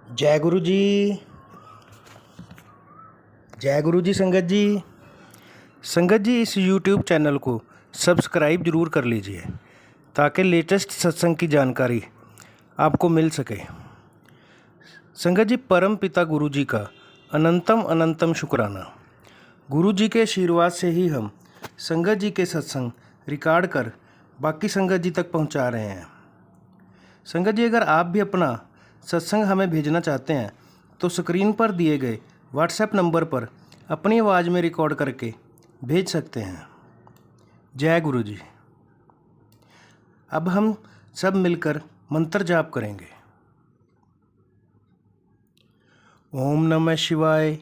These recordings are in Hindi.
जय गुरु जी। जय गुरु जी। संगत जी इस YouTube चैनल को सब्सक्राइब जरूर कर लीजिए ताकि लेटेस्ट सत्संग की जानकारी आपको मिल सके। संगत जी, परम पिता गुरु जी का अनंतम अनंतम शुक्राना। गुरु जी के आशीर्वाद से ही हम संगत जी के सत्संग रिकॉर्ड कर बाकी संगत जी तक पहुंचा रहे हैं। संगत जी, अगर आप भी अपना सत्संग हमें भेजना चाहते हैं तो स्क्रीन पर दिए गए व्हाट्सएप नंबर पर अपनी आवाज़ में रिकॉर्ड करके भेज सकते हैं। जय गुरु जी। अब हम सब मिलकर मंत्र जाप करेंगे। ओम नमः शिवाय,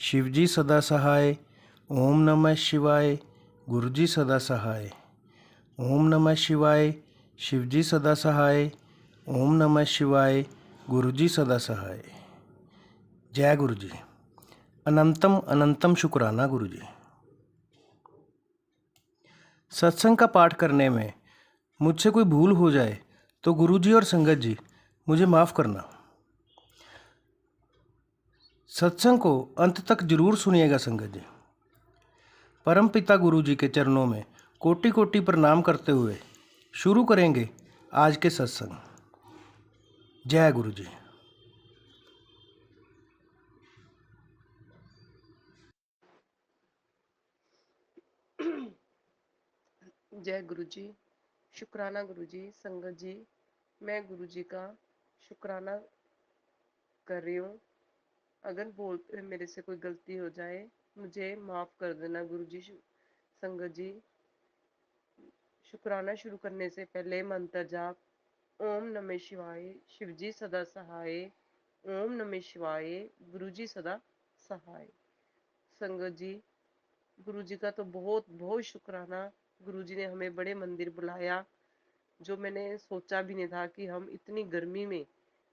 शिव जी सदा सहाय। ओम नमः शिवाय, गुरु जी सदा सहाय। ओम नमः शिवाय, शिव जी सदा सहाय। ओम नमः शिवाय, गुरु जी सदा सहाय। जय गुरु जी। अनंतम अनंतम शुक्राना गुरु जी। सत्संग का पाठ करने में मुझसे कोई भूल हो जाए तो गुरु जी और संगत जी मुझे माफ़ करना। सत्संग को अंत तक जरूर सुनिएगा संगत जी। परम पिता गुरु जी के चरणों में कोटि कोटि प्रणाम करते हुए शुरू करेंगे आज के सत्संग। जय गुरु जी। जय गुरु जी। शुक्राना गुरु जी। संगत जी, मैं गुरु जी का शुक्राना कर रही हूँ। अगर बोलते हुए मेरे से कोई गलती हो जाए मुझे माफ़ कर देना गुरु जी। संगत जी, शुक्राना शुरू करने से पहले मंत्र जाप। ओम नमः शिवाय, शिव जी सदा सहाय। ओम नमः शिवाय, गुरु जी सदा सहाय। संगत जी, गुरु जी का तो बहुत बहुत शुक्राना। गुरु जी ने हमें बड़े मंदिर बुलाया, जो मैंने सोचा भी नहीं था कि हम इतनी गर्मी में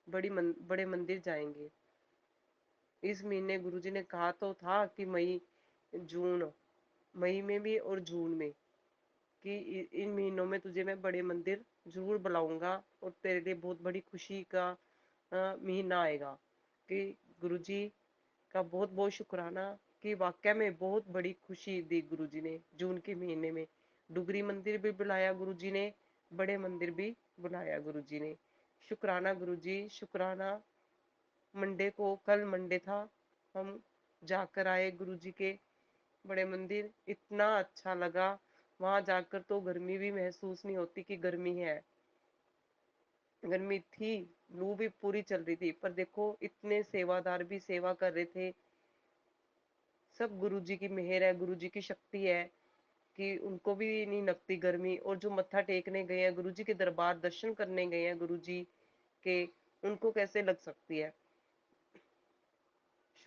बड़े मंदिर जाएंगे। इस महीने गुरुजी ने कहा तो था कि मई में भी और जून में, कि इन महीनों में तुझे मैं बड़े मंदिर जरूर बुलाऊंगा और तेरे लिए बहुत बड़ी खुशी का महीना आएगा। कि गुरुजी का बहुत बहुत शुक्राना कि वाकई में बहुत बड़ी खुशी दी गुरुजी ने। जून के महीने में डुगरी मंदिर भी बुलाया गुरुजी ने, बड़े मंदिर भी बुलाया गुरुजी ने। शुक्राना गुरुजी, शुक्राना। कल मंडे था, हम जाकर आए गुरुजी के बड़े मंदिर। इतना अच्छा लगा वहां जाकर, तो गर्मी भी महसूस नहीं होती कि गर्मी है। गर्मी थी, लू भी पूरी चल रही थी, पर देखो इतने सेवादार भी सेवा कर रहे थे। सब गुरुजी की मेहर है, गुरुजी की शक्ति है कि उनको भी नहीं लगती गर्मी। और जो मत्था टेकने गए हैं गुरुजी के दरबार, दर्शन करने गए हैं गुरुजी के, उनको कैसे लग सकती है।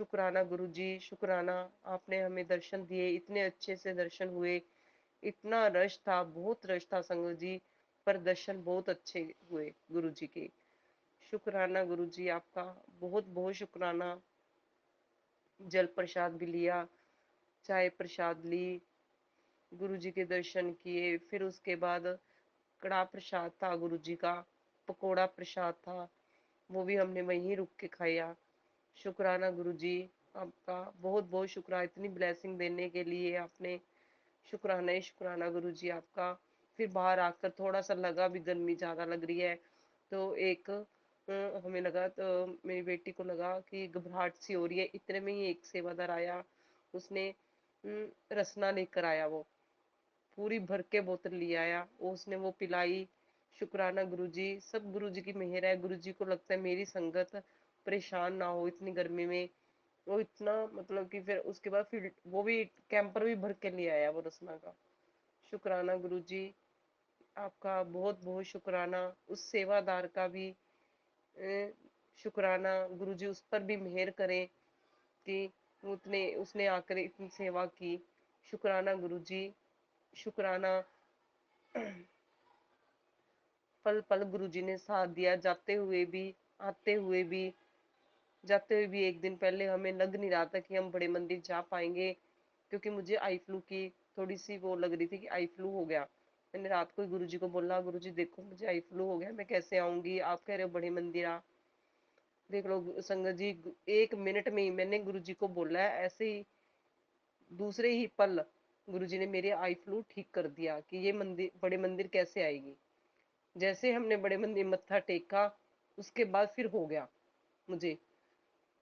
शुक्राना गुरुजी, शुक्राना। आपने हमें दर्शन दिए, इतने अच्छे से दर्शन हुए। इतना रश था, बहुत रश था संगत जी, पर दर्शन बहुत अच्छे हुए गुरुजी के। शुक्राना गुरुजी आपका, बहुत बहुत शुक्राना। जल प्रसाद भी लिया, चाय प्रसाद ली, गुरुजी के दर्शन किए। फिर उसके बाद कड़ा प्रसाद था गुरुजी का, पकोड़ा प्रसाद था, वो भी हमने वहीं रुक के खाया। शुक्राना गुरुजी आपका, बहुत बहुत शुक्राना इतनी ब्लेसिंग देने के लिए आपने। शुक्राना ही शुक्राना गुरुजी आपका। फिर बाहर आकर थोड़ा सा लगा भी गर्मी ज़्यादा लग रही है, तो हमें लगा, तो मेरी बेटी को लगा कि घबराहट सी हो रही है। इतने में ही एक सेवादार आया, उसने रसना लेकर आया, वो पूरी भर के बोतल ले आया, उसने वो पिलाई। शुक्राना गुरुजी, सब गुरुजी की मेहर है। गुरुजी को लगता है मेरी संगत परेशान ना हो इतनी गर्मी में। वो इतना, मतलब कि फिर उसके बाद फिर वो भी कैंपर भी भर के ले आया वो रसना का। शुक्राना गुरुजी आपका, बहुत बहुत शुक्राना। उस सेवादार का भी शुक्राना। गुरुजी उस पर भी मेहर करें कि उसने आकर इतनी सेवा की। शुक्राना गुरुजी, शुक्राना। पल पल गुरुजी ने साथ दिया, जाते हुए भी एक दिन पहले हमें लग नहीं रहा था कि हम बड़े मंदिर जा पाएंगे, क्योंकि मुझे आई फ्लू की थोड़ी सी वो लग रही थी कि आई फ्लू हो गया। मैंने रात को गुरुजी को बोला, गुरुजी देखो मुझे आई फ्लू हो गया, मैं कैसे आऊंगी, आप कह रहे हो बड़े मंदिर आ। देख लो संगत जी, 1 मिनट में ही मैंने गुरुजी को बोला है, ऐसे ही दूसरे ही पल गुरुजी ने मेरे आई फ्लू ठीक कर दिया कि ये मंदिर, बड़े मंदिर कैसे आएगी। जैसे हमने बड़े मंदिर मत्था टेका, उसके बाद फिर हो गया मुझे,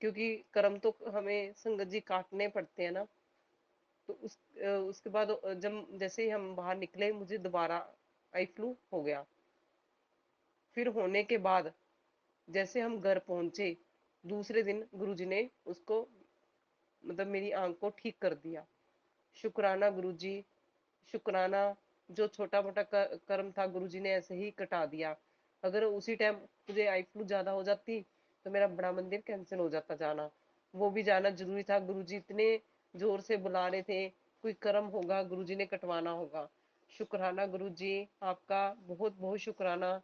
क्योंकि कर्म तो हमें संगत जी काटने पड़ते हैं ना। तो उसके बाद जब जैसे ही हम बाहर निकले, मुझे दोबारा आई फ्लू हो गया। फिर होने के बाद जैसे हम घर पहुंचे, दूसरे दिन गुरुजी ने उसको, मतलब मेरी आंख को ठीक कर दिया। शुक्राना गुरुजी, शुक्राना। जो छोटा मोटा कर्म था, गुरुजी ने ऐसे ही कटा दिया। अगर उसी टाइम मुझे आई फ्लू ज्यादा हो जाती, तो मेरा बड़ा मंदिर कैंसिल हो जाता जाना। वो भी जाना जरूरी था, गुरुजी इतने जोर से बुला रहे थे, कोई कर्म होगा गुरुजी ने कटवाना होगा। शुक्राना गुरुजी, आपका बहुत बहुत शुक्राना।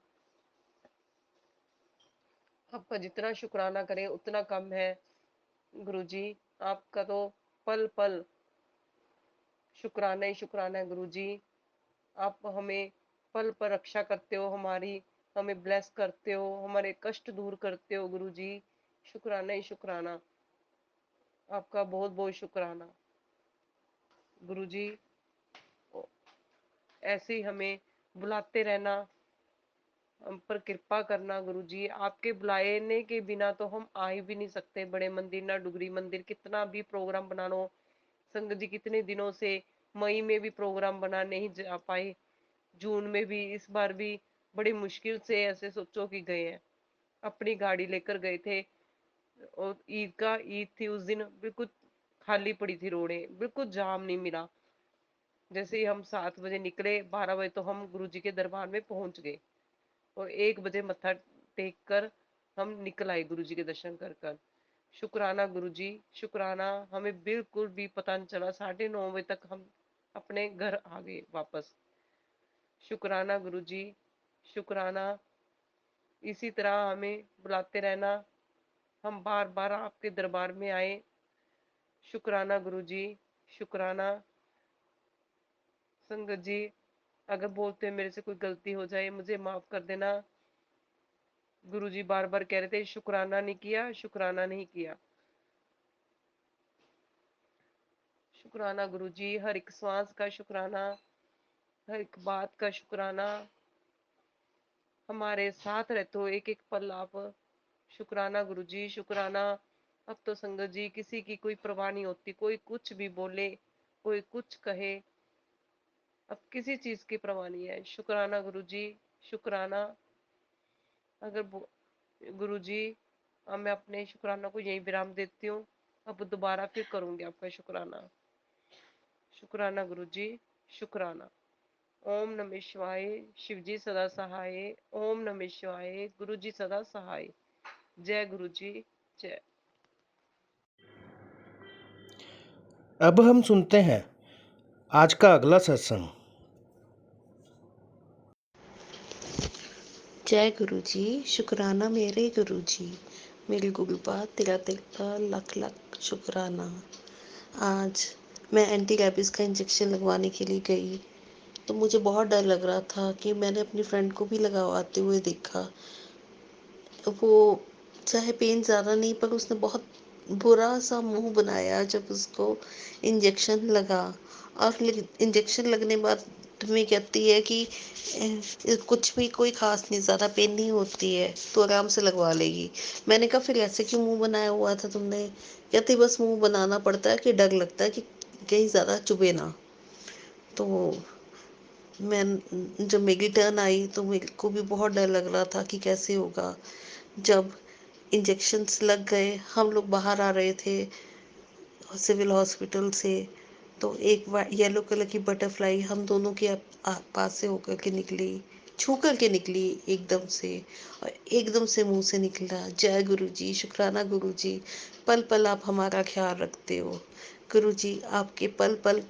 आपका जितना शुक्राना करें उतना कम है गुरुजी। आपका तो पल पल शुक्राना ही शुक्राना है गुरुजी। आप हमें पल पर रक्षा करते हो हमारी, हमें ब्लेस करते हो, हमारे कष्ट दूर करते हो गुरुजी। शुक्राना ही शुक्राना, आपका बहुत बहुत शुक्राना गुरुजी। ऐसे ही हमें बुलाते रहना, हम पर कृपा करना गुरुजी। आपके बुलाने के बिना तो हम आ ही भी नहीं सकते बड़े मंदिर ना डुगरी मंदिर। कितना भी प्रोग्राम बना लो संगत जी, कितने दिनों से मई में भी प्रोग्राम बना नहीं जा पाए, जून में भी, इस बार भी बड़ी मुश्किल से ऐसे सोचो कि गए हैं। अपनी गाड़ी लेकर गए थे, और ईद थी उस दिन, बिल्कुल खाली पड़ी थी रोडें, बिल्कुल जाम नहीं मिला। जैसे ही हम 7 बजे निकले, 12 बजे तो हम गुरुजी के दरबार में पहुंच गए, और 1 बजे मत्था टेक कर हम निकल आए गुरुजी के दर्शन कर कर। शुक्राना गुरुजी, शुक्राना। हमें बिल्कुल भी पता नहीं चला, 9:30 बजे तक हम अपने घर आ गए वापस। शुक्राना गुरुजी, शुक्राना। इसी तरह हमें बुलाते रहना, हम बार बार आपके दरबार में आए। शुक्राना गुरुजी, शुक्राना। संगत जी, अगर बोलते मेरे से कोई गलती हो जाए, मुझे माफ कर देना। गुरुजी बार बार कह रहे थे शुक्राना नहीं किया, शुक्राना नहीं किया। शुक्राना गुरुजी, हर एक श्वास का शुक्राना, हर एक बात का शुक्राना। हमारे साथ रहते हो एक एक पल आप। शुक्राना गुरुजी, शुक्राना। अब तो संगत जी किसी की कोई परवाह नहीं होती, कोई कुछ भी बोले, कोई कुछ कहे, अब किसी चीज की परवाह नहीं है। शुक्राना गुरुजी, शुक्राना। अगर गुरुजी, अब मैं अपने शुक्राना को यहीं विराम देती हूँ। अब दोबारा फिर करूंगी आपका शुक्राना। शुक्राना गुरुजी, शुक्राना। ओम नमः शिवाय। शिव जी सदा सहाय। ओम नमः शिवाय। गुरु जी सदा सहाय। जय गुरु जी, जय। अब हम सुनते हैं आज का अगला सत्संग। जय गुरु जी, शुक्राना मेरे गुरु जी। मेरे गुरुबा तेरा दिल का लख लख शुक्राना। आज मैं एंटी रैबिस का इंजेक्शन लगवाने के लिए गई, तो मुझे बहुत डर लग रहा था कि मैंने अपनी फ्रेंड को भी लगवाते हुए देखा। वो चाहे पेन ज़्यादा नहीं, पर उसने बहुत बुरा सा मुंह बनाया जब उसको इंजेक्शन लगा। और इंजेक्शन लगने बाद में कहती है कि कुछ भी कोई खास नहीं, ज़्यादा पेन नहीं होती है, तो आराम से लगवा लेगी। मैंने कहा फिर ऐसे क्यों मुंह बनाया हुआ था तुमने? कहती बस मुंह बनाना पड़ता है कि डर लगता है कि कहीं ज़्यादा चुभे ना। तो मैं जब मेरी टर्न आई तो मेरे को भी बहुत डर लग रहा था कि कैसे होगा। जब इंजेक्शन्स लग गए, हम लोग बाहर आ रहे थे सिविल हॉस्पिटल से, तो एक येलो कलर की बटरफ्लाई हम दोनों के पास से होकर के निकली, छू कर के निकली एकदम से, और एकदम से मुंह से निकला जय गुरु जी, शुक्राना गुरु जी। पल पल आप हमारा ख्याल रखते हो गुरु जी। आपके पल पल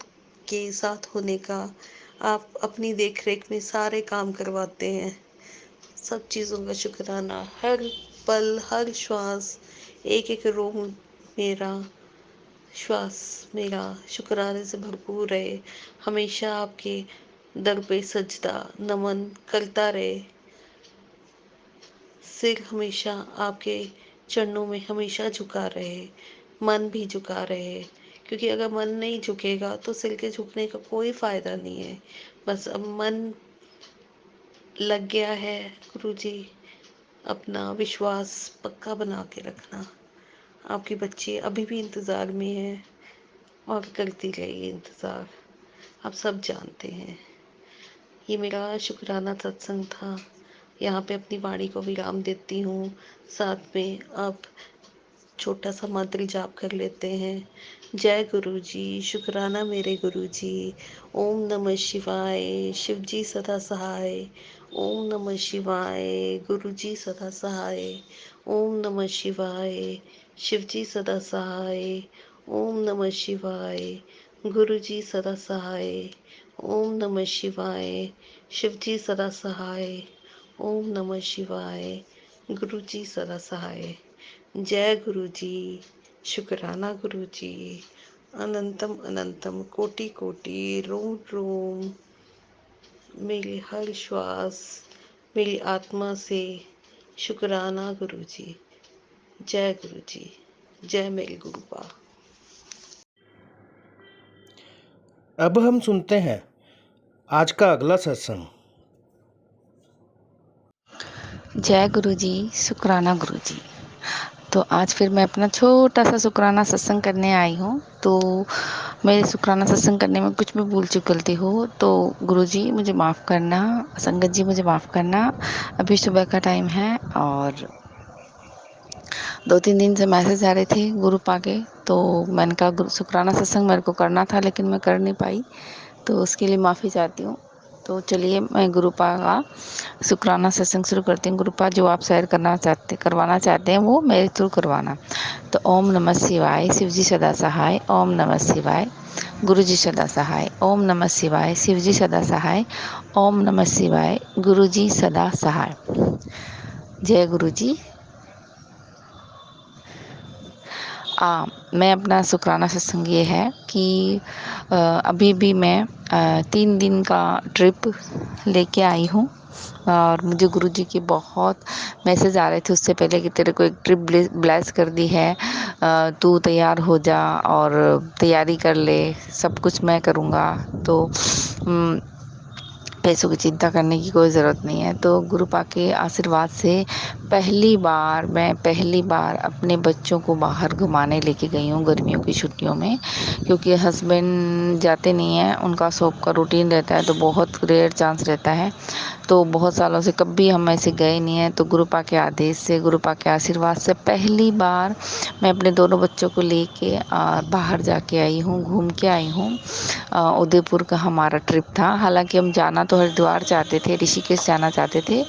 के साथ होने का, आप अपनी देख रेख में सारे काम करवाते हैं। सब चीज़ों का शुक्राना, हर पल हर श्वास, एक एक रोम मेरा, श्वास मेरा शुक्राने से भरपूर रहे। हमेशा आपके दर पे सजदा नमन करता रहे। सिर हमेशा आपके चरणों में हमेशा झुका रहे, मन भी झुका रहे, क्योंकि अगर मन नहीं झुकेगा तो सिर के झुकने का कोई फायदा नहीं है। बस अब मन लग गया है गुरुजी, अपना विश्वास पक्का बना के रखना। आपकी बच्ची अभी भी इंतज़ार में है और करती रहेगी इंतज़ार, आप सब जानते हैं। ये मेरा शुक्राना सत्संग था। यहाँ पे अपनी वाणी को विराम देती हूँ। साथ में आप छोटा सा मंत्र जाप कर लेते हैं। जय गुरु जी, शुक्राना मेरे गुरु जी। ओम नमः शिवाय, शिव जी सदा सहाय। ओम नमः शिवाय, गुरु जी सदा सहाय। ओम नमः शिवाय, शिव जी सदा सहाय। ओम नमः शिवाय, गुरु जी सदा सहाय। ओम नमः शिवाय, शिव जी सदा सहाय। ओम नमः शिवाय, गुरु जी सदा सहाय। जय गुरु जी, शुक्राना गुरु जी। अनंतम अनंतम कोटि कोटि रोम रोम मेरे हर श्वास, मेरी आत्मा से शुक्राना गुरु जी। जय गुरु जी, जय मेरे गुरुपा। अब हम सुनते हैं आज का अगला सत्संग। जय गुरु जी, शुक्राना गुरु जी। तो आज फिर मैं अपना छोटा सा शुक्राना सत्संग करने आई हूँ। तो मेरे शुक्राना सत्संग करने में कुछ भी भूल चूक गलती हो तो गुरु जी मुझे माफ़ करना, संगत जी मुझे माफ़ करना। अभी सुबह का टाइम है और 2-3 दिन से मैसेज आ रहे थे गुरु पाके, तो मैंने कहा शुक्राना सत्संग मेरे को करना था लेकिन मैं कर नहीं पाई, तो उसके लिए माफ़ी चाहती हूँ। तो चलिए मैं गुरुपा का शुक्राना सत्संग शुरू करती हूँ। गुरुपा जो आप शेयर करवाना चाहते हैं वो मेरे थ्रू करवाना। तो ओम नमः शिवाय, शिव जी सदा सहाय। ओम नमः शिवाय, गुरु जी सदा सहाय। ओम नमः शिवाय, शिव जी सदा सहाय। ओम नमः शिवाय, गुरु जी सदा सहाय। जय गुरु जी। मैं अपना शुक्राना सत्संग ये है कि अभी भी मैं 3 दिन का ट्रिप लेके आई हूँ और मुझे गुरुजी की बहुत मैसेज आ रहे थे उससे पहले कि तेरे को एक ट्रिप ब्लेस कर दी है, तू तैयार हो जा और तैयारी कर ले, सब कुछ मैं करूँगा, तो पैसों की चिंता करने की कोई ज़रूरत नहीं है। तो गुरुपा के आशीर्वाद से मैं पहली बार अपने बच्चों को बाहर घुमाने लेके गई हूँ गर्मियों की छुट्टियों में, क्योंकि हस्बैंड जाते नहीं हैं, उनका शॉप का रूटीन रहता है तो बहुत रेयर चांस रहता है। तो बहुत सालों से कभी हम ऐसे गए नहीं हैं। तो गुरुपा के आदेश से, गुरुपा के आशीर्वाद से पहली बार मैं अपने दोनों बच्चों को लेके बाहर जाके आई हूँ, घूम के आई हूँ। उदयपुर का हमारा ट्रिप था। हालांकि हम जाना तो हरिद्वार चाहते थे, ऋषिकेश जाना चाहते थे,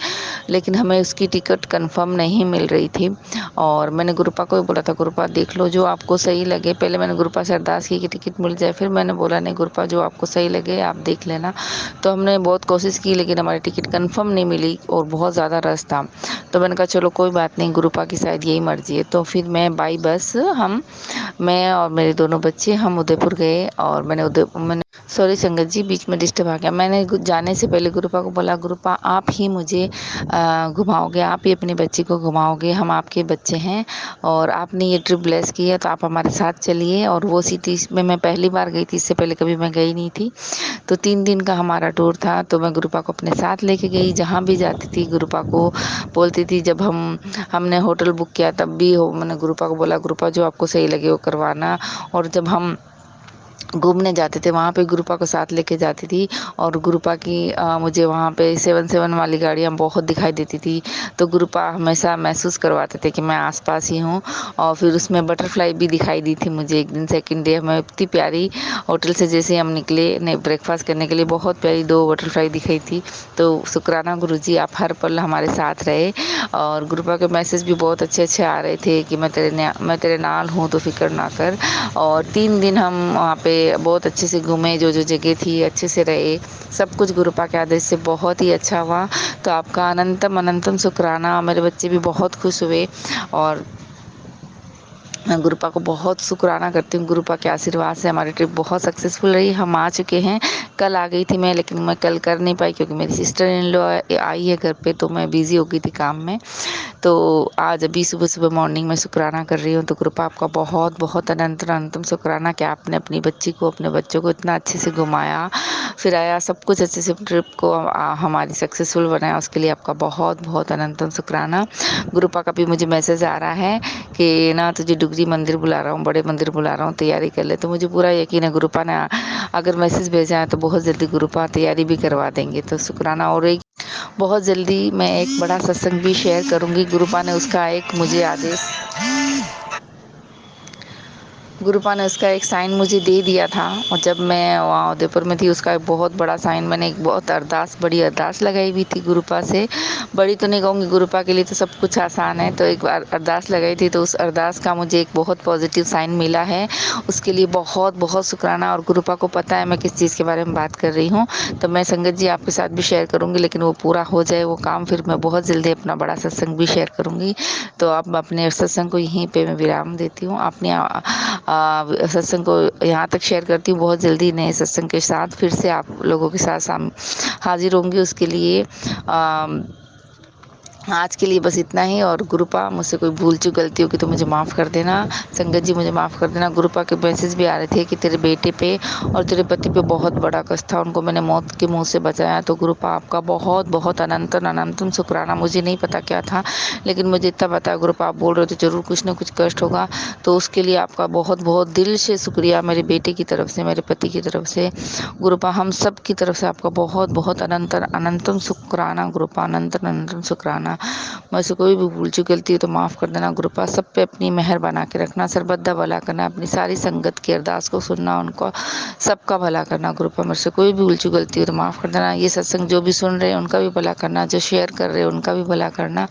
लेकिन हमें उसकी टिकट कंफर्म नहीं मिल रही थी। और मैंने गुरुपा को भी बोला था, गुरुपा देख लो जो आपको सही लगे। पहले मैंने गुरुपा से अरदास की कि टिकट मिल जाए, फिर मैंने बोला नहीं गुरुपा जो आपको सही लगे आप देख लेना। तो हमने बहुत कोशिश की लेकिन हमारी टिकट कंफर्म नहीं मिली और बहुत ज़्यादा रश था। तो मैंने कहा चलो कोई बात नहीं, गुरुपा की शायद यही मर्जी है। तो फिर बाई बस मैं और मेरे दोनों बच्चे हम उदयपुर गए और मैंने सॉरी संगत जी, बीच में डिस्टर्ब आ गया। मैंने जाने से पहले गुरुपा को बोला, गुरुपा आप ही मुझे घुमाओगे, आप ही अपनी बच्ची को घुमाओगे, हम आपके बच्चे हैं और आपने ये ट्रिप ब्लेस की है तो आप हमारे साथ चलिए। और वो सिटी में मैं पहली बार गई थी, इससे पहले कभी मैं गई नहीं थी। तो 3 दिन का हमारा टूर था। तो मैं गुरुपा को अपने साथ लेके गई, जहाँ भी जाती थी गुरुपा को बोलती थी। जब हमने होटल बुक किया तब भी मैंने गुरुपा को बोला, गुरुपा जो आपको सही लगे वो करवाना। और जब हम घूमने जाते थे वहाँ पे गुरुपा को साथ लेके जाती थी और गुरुपा की मुझे वहाँ पे 7-7 वाली गाड़ियाँ बहुत दिखाई देती थी। तो गुरुपा हमेशा महसूस करवाते थे कि मैं आसपास ही हूँ। और फिर उसमें बटरफ्लाई भी दिखाई दी थी मुझे एक दिन, सेकंड डे हमें इतनी प्यारी, होटल से जैसे हम निकले नहीं ब्रेकफास्ट करने के लिए, बहुत प्यारी 2 बटरफ्लाई दिखाई थी। तो शुक्राना गुरुजी आप हर पल हमारे साथ रहे। और गुरुपा के मैसेज भी बहुत अच्छे अच्छे आ रहे थे कि मैं तेरे नाल हूँ तो फिक्र ना कर। और 3 दिन हम वहाँ पे बहुत अच्छे से घूमे, जो जगह थी अच्छे से रहे, सब कुछ गुरुपा के आदेश से बहुत ही अच्छा हुआ। तो आपका अनंतम अनंतम शुक्राना। मेरे बच्चे भी बहुत खुश हुए और मैं गुरुपा को बहुत शुक्राना करती हूँ। गुरुपा के आशीर्वाद से हमारी ट्रिप बहुत सक्सेसफुल रही। हम आ चुके हैं। कल आ गई थी मैं, लेकिन मैं कल कर नहीं पाई क्योंकि मेरी सिस्टर इन लॉ आई है घर पे, तो मैं बिज़ी हो गई थी काम में। तो आज अभी सुबह सुबह मॉर्निंग में शुक्राना कर रही हूँ। तो गुरुपा आपका बहुत बहुत अनंतम शुक्राना कि आपने अपनी बच्ची को, अपने बच्चों को इतना अच्छे से घुमाया फिराया, सब कुछ अच्छे से ट्रिप को हमारी सक्सेसफुल बनाया। उसके लिए आपका बहुत बहुत अनंतम शुक्राना। गुरुपा का भी मुझे मैसेज आ रहा है कि ना तुझे डुगरी मंदिर बुला रहा हूँ, बड़े मंदिर बुला रहा हूँ, तैयारी कर ले। तो मुझे पूरा यकीन है गुरुपा ने अगर मैसेज भेजा है तो बहुत जल्दी गुरुपा तैयारी भी करवा देंगे। तो शुक्राना। और एक बहुत जल्दी मैं एक बड़ा सत्संग भी शेयर करूँगी। गुरुपा ने उसका एक मुझे आदेश, गुरुपा ने उसका एक साइन मुझे दे दिया था, और जब मैं वहाँ उदयपुर में थी उसका एक बहुत बड़ा साइन, मैंने एक बहुत बड़ी अरदास लगाई हुई थी गुरुपा से। बड़ी तो नहीं कहूँगी, गुरुपा के लिए तो सब कुछ आसान है। तो एक बार अरदास लगाई थी, तो उस अरदास का मुझे एक बहुत पॉजिटिव साइन मिला है। उसके लिए बहुत बहुत शुक्राना। और गुरुपा को पता है मैं किस चीज़ के बारे में बात कर रही हूँ, तो मैं संगत जी आपके साथ भी शेयर करूँगी, लेकिन वो पूरा हो जाए वो काम, फिर मैं बहुत जल्दी अपना बड़ा सत्संग भी शेयर करूँगी। तो अब अपने सत्संग को यहीं पे मैं विराम देती हूँ। अपने सत्संग को यहाँ तक शेयर करती हूँ। बहुत जल्दी नए सत्संग के साथ फिर से आप लोगों के साथ हाजिर होंगी। उसके लिए आज के लिए बस इतना ही। और गुरुपा, मुझसे कोई भूल चूक गलती होगी तो मुझे माफ़ कर देना। संगत जी मुझे माफ़ कर देना। गुरुपा के मैसेज भी आ रहे थे कि तेरे बेटे पे और तेरे पति पे बहुत बड़ा कष्ट था, उनको मैंने मौत के मुंह से बचाया। तो गुरुपा आपका बहुत बहुत अनंतम शुक्राना। मुझे नहीं पता क्या था, लेकिन मुझे इतना पता है गुरुपा आप बोल रहे थे जरूर कुछ ना कुछ कष्ट होगा, तो उसके लिए आपका बहुत बहुत दिल से शुक्रिया, मेरे बेटे की तरफ से, मेरे पति की तरफ से। गुरुपा हम सब की तरफ से आपका बहुत बहुत अनंतम शुक्राना। गुरुपा अनंतम शुक्राना। मुझसे कोई भी भूल चूक गलती हो तो माफ़ कर देना गुरुपा। सब पे अपनी मेहर बना के रखना, सर्वदा भला करना, अपनी सारी संगत की अरदास को सुनना, उनको सबका भला करना गुरुपा। मुझसे कोई भी भूल चूक गलती हो तो माफ़ कर देना। ये सत्संग जो भी सुन रहे हैं उनका भी भला करना, जो शेयर कर रहे हैं उनका भी भला करना,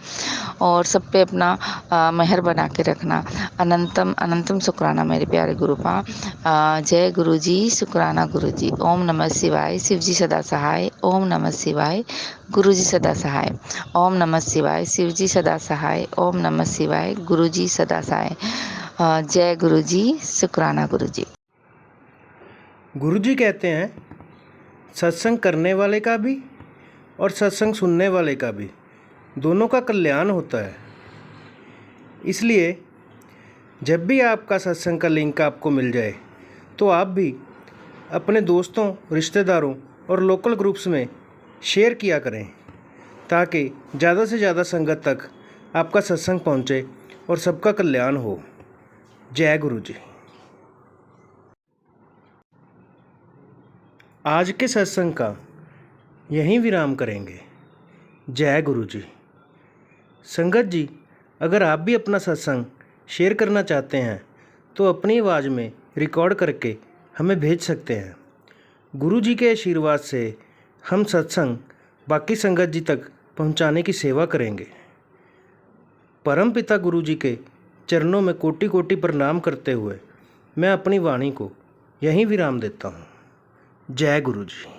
और सब पे अपना मेहर बना के रखना। अनंतम शुक्राना मेरे प्यारे गुरुपा। जय गुरु जी, शुक्राना गुरु जी। ओम नमः शिवाय, शिव जी सदा सहाय। ओम नमः शिवाय, गुरु जी सदा सहाय। ओम नमः शिवाय, शिव जी सदा सहाय। ओम नमः शिवाय, गुरु जी सदा सहाय। जय गुरु जी, शुक्राना गुरु जी। गुरु जी कहते हैं सत्संग करने वाले का भी और सत्संग सुनने वाले का भी, दोनों का कल्याण होता है। इसलिए जब भी आपका सत्संग का लिंक आपको मिल जाए तो आप भी अपने दोस्तों, रिश्तेदारों और लोकल ग्रुप्स में शेयर किया करें, ताकि ज़्यादा से ज़्यादा संगत तक आपका सत्संग पहुँचे और सबका कल्याण हो। जय गुरु जी। आज के सत्संग का यहीं विराम करेंगे। जय गुरु जी। संगत जी, अगर आप भी अपना सत्संग शेयर करना चाहते हैं तो अपनी आवाज़ में रिकॉर्ड करके हमें भेज सकते हैं। गुरु जी के आशीर्वाद से हम सत्संग बाकी संगत जी तक पहुंचाने की सेवा करेंगे। परम पिता गुरु जी के चरणों में कोटि कोटि प्रणाम करते हुए मैं अपनी वाणी को यहीं विराम देता हूँ। जय गुरु जी।